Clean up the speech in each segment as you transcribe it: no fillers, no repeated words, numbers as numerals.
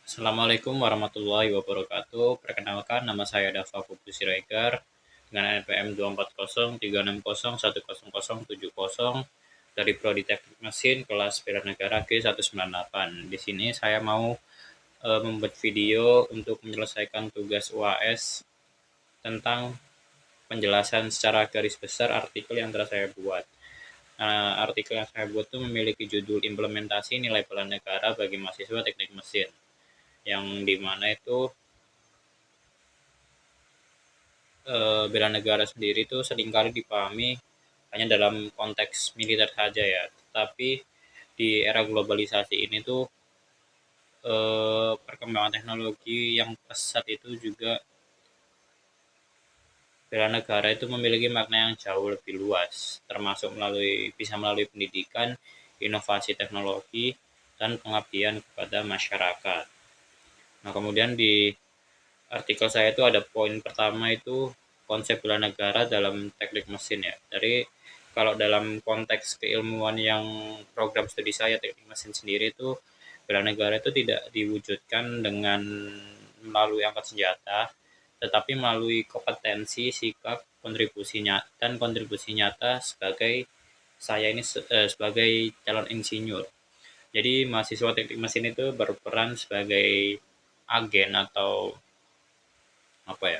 Assalamualaikum warahmatullahi wabarakatuh. Perkenalkan, nama saya Dava Putu Siregar dengan NPM 24034010070 dari Prodi Teknik Mesin kelas Bela Negara G198. Di sini saya mau membuat video untuk menyelesaikan tugas UAS tentang penjelasan secara garis besar artikel yang telah saya buat. Artikel yang saya buat itu memiliki judul Implementasi Nilai Bela Negara bagi Mahasiswa Teknik Mesin, yang dimana itu bela negara sendiri itu seringkali dipahami hanya dalam konteks militer saja ya. Tetapi di era globalisasi ini tuh perkembangan teknologi yang pesat itu juga bela negara itu memiliki makna yang jauh lebih luas, termasuk bisa melalui pendidikan, inovasi teknologi, dan pengabdian kepada masyarakat. Nah, kemudian di artikel saya itu ada poin pertama itu konsep bela negara dalam teknik mesin ya. Dari kalau dalam konteks keilmuan yang program studi saya teknik mesin sendiri itu bela negara itu tidak diwujudkan dengan melalui angkat senjata, tetapi melalui kompetensi, sikap, kontribusi nyata sebagai saya ini sebagai calon insinyur. Jadi mahasiswa teknik mesin itu berperan sebagai agen atau apa ya,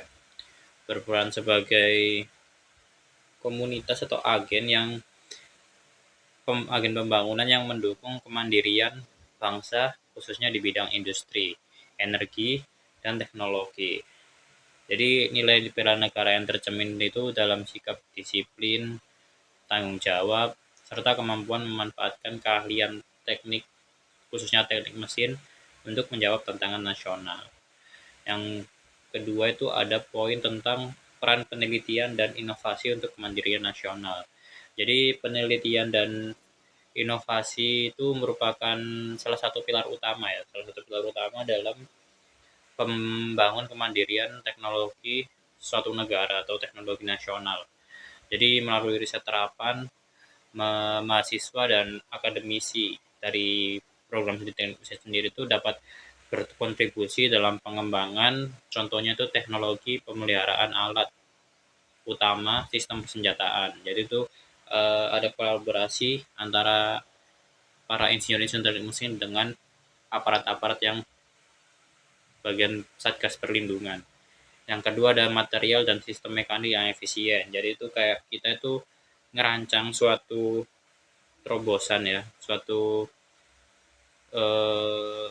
berperan sebagai komunitas atau agen pembangunan yang mendukung kemandirian bangsa khususnya di bidang industri, energi, dan teknologi. Jadi nilai bela negara yang tercermin itu dalam sikap disiplin, tanggung jawab, serta kemampuan memanfaatkan keahlian teknik khususnya teknik mesin untuk menjawab tantangan nasional. Yang kedua itu ada poin tentang peran penelitian dan inovasi untuk kemandirian nasional. Jadi penelitian dan inovasi itu merupakan salah satu pilar utama ya, salah satu pilar utama dalam pembangun kemandirian teknologi suatu negara atau teknologi nasional. Jadi melalui riset terapan, mahasiswa dan akademisi dari program studi teknik sendiri itu dapat berkontribusi dalam pengembangan, contohnya itu teknologi pemeliharaan alat utama sistem persenjataan. Jadi itu ada kolaborasi antara para insinyur-insinyur teknik mesin dengan aparat-aparat yang bagian satgas perlindungan. Yang kedua ada material dan sistem mekanik yang efisien. Jadi itu kayak kita itu ngerancang suatu terobosan ya, eh,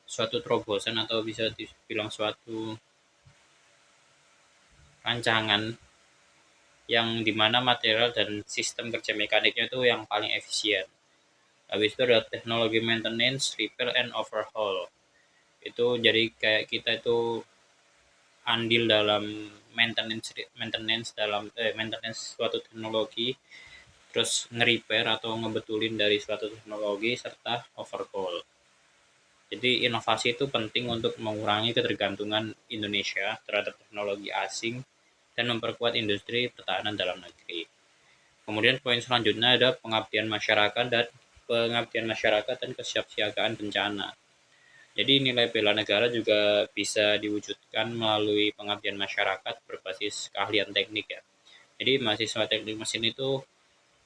suatu terobosan atau bisa dibilang suatu rancangan yang dimana material dan sistem kerja mekaniknya itu yang paling efisien. Habis itu ada teknologi maintenance, repair, and overhaul. Itu jadi kayak kita itu andil dalam maintenance maintenance suatu teknologi, terus nge-repair atau ngebetulin dari suatu teknologi serta overhaul. Jadi inovasi itu penting untuk mengurangi ketergantungan Indonesia terhadap teknologi asing dan memperkuat industri pertahanan dalam negeri. Kemudian poin selanjutnya ada pengabdian masyarakat dan kesiapsiagaan bencana. Jadi nilai bela negara juga bisa diwujudkan melalui pengabdian masyarakat berbasis keahlian teknik ya. Jadi mahasiswa teknik mesin itu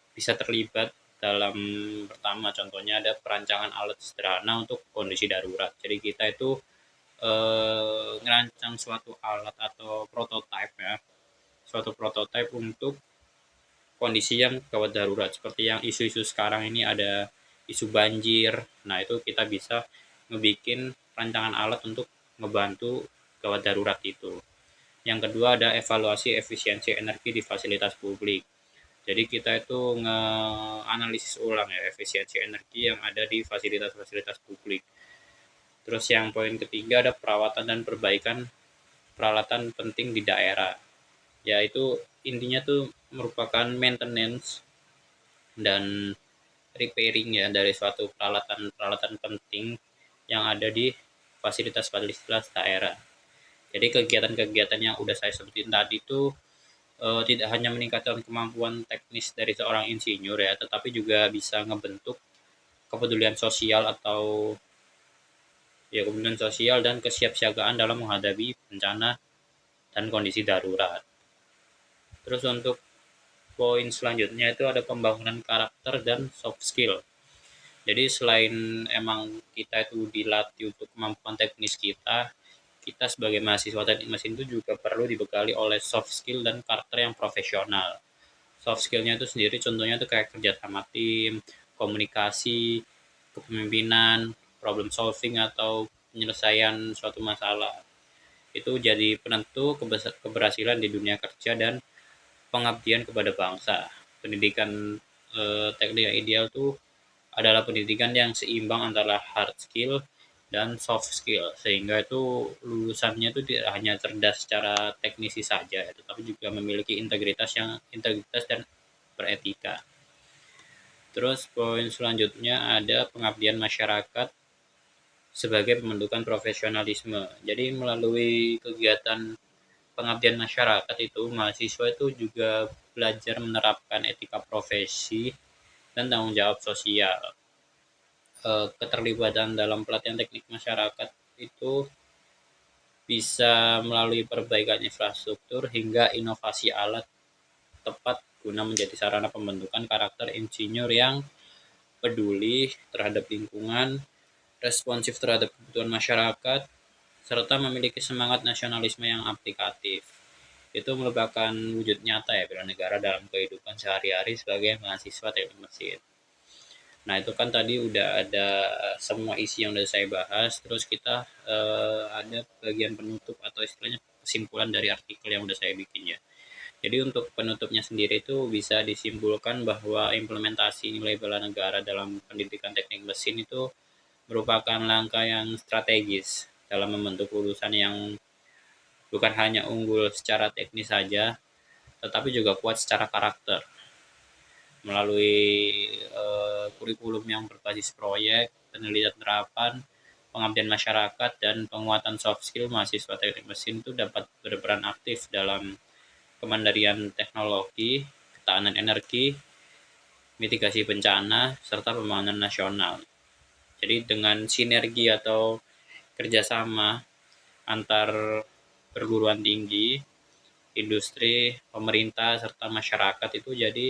bisa terlibat dalam pertama contohnya ada perancangan alat sederhana untuk kondisi darurat. Jadi kita itu ngerancang suatu alat atau prototipe ya, suatu prototipe untuk kondisi yang gawat darurat seperti yang isu-isu sekarang ini ada isu banjir. Nah, itu kita bisa ngebikin rancangan alat untuk ngebantu gawat darurat itu. Yang kedua ada evaluasi efisiensi energi di fasilitas publik. Jadi kita itu nge-analisis ulang ya efisiensi energi yang ada di fasilitas-fasilitas publik. Terus yang poin ketiga ada perawatan dan perbaikan peralatan penting di daerah. Yaitu intinya tuh merupakan maintenance dan repairing ya dari suatu peralatan-peralatan penting yang ada di fasilitas-fasilitas daerah. Jadi kegiatan-kegiatan yang udah saya sebutin tadi itu tidak hanya meningkatkan kemampuan teknis dari seorang insinyur ya, tetapi juga bisa ngebentuk kepedulian sosial atau ya kemudian sosial dan kesiapsiagaan dalam menghadapi bencana dan kondisi darurat. Terus untuk poin selanjutnya itu ada pembangunan karakter dan soft skill. Jadi selain emang kita itu dilatih untuk kemampuan teknis kita, kita sebagai mahasiswa teknik mesin itu juga perlu dibekali oleh soft skill dan karakter yang profesional. Soft skillnya itu sendiri contohnya itu kayak kerja sama tim, komunikasi, kepemimpinan, problem solving atau penyelesaian suatu masalah. Itu jadi penentu keberhasilan di dunia kerja dan pengabdian kepada bangsa. Pendidikan teknik yang ideal tuh adalah pendidikan yang seimbang antara hard skill dan soft skill, sehingga itu lulusannya itu tidak hanya cerdas secara teknisi saja, tetapi juga memiliki integritas dan beretika. Terus poin selanjutnya ada pengabdian masyarakat sebagai pembentukan profesionalisme. Jadi melalui kegiatan pengabdian masyarakat itu mahasiswa itu juga belajar menerapkan etika profesi dan tanggung jawab sosial. Keterlibatan dalam pelatihan teknik masyarakat itu bisa melalui perbaikan infrastruktur hingga inovasi alat tepat guna menjadi sarana pembentukan karakter insinyur yang peduli terhadap lingkungan, responsif terhadap kebutuhan masyarakat, serta memiliki semangat nasionalisme yang aplikatif. Itu merupakan wujud nyata ya bela negara dalam kehidupan sehari-hari sebagai mahasiswa teknik mesin. Nah, itu kan tadi udah ada semua isi yang udah saya bahas, terus kita ada bagian penutup atau istilahnya kesimpulan dari artikel yang udah saya bikin ya. Jadi untuk penutupnya sendiri itu bisa disimpulkan bahwa implementasi nilai bela negara dalam pendidikan teknik mesin itu merupakan langkah yang strategis dalam membentuk lulusan yang bukan hanya unggul secara teknis saja, tetapi juga kuat secara karakter melalui kurikulum yang berbasis proyek, penelitian terapan, pengabdian masyarakat, dan penguatan soft skill mahasiswa teknik mesin itu dapat berperan aktif dalam kemandirian teknologi, ketahanan energi, mitigasi bencana, serta pembangunan nasional. Jadi dengan sinergi atau kerjasama antar perguruan tinggi, industri, pemerintah, serta masyarakat itu jadi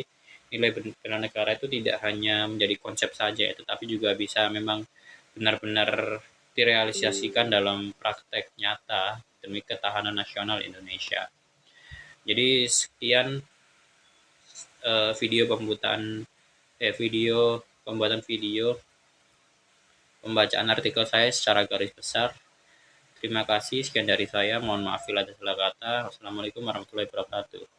nilai bela negara itu tidak hanya menjadi konsep saja, tetapi juga bisa memang benar-benar direalisasikan dalam praktek nyata demi ketahanan nasional Indonesia. Jadi sekian video pembuatan video pembacaan artikel saya secara garis besar. Terima kasih, sekian dari saya. Mohon maaf bila ada salah kata. Wassalamualaikum warahmatullahi wabarakatuh.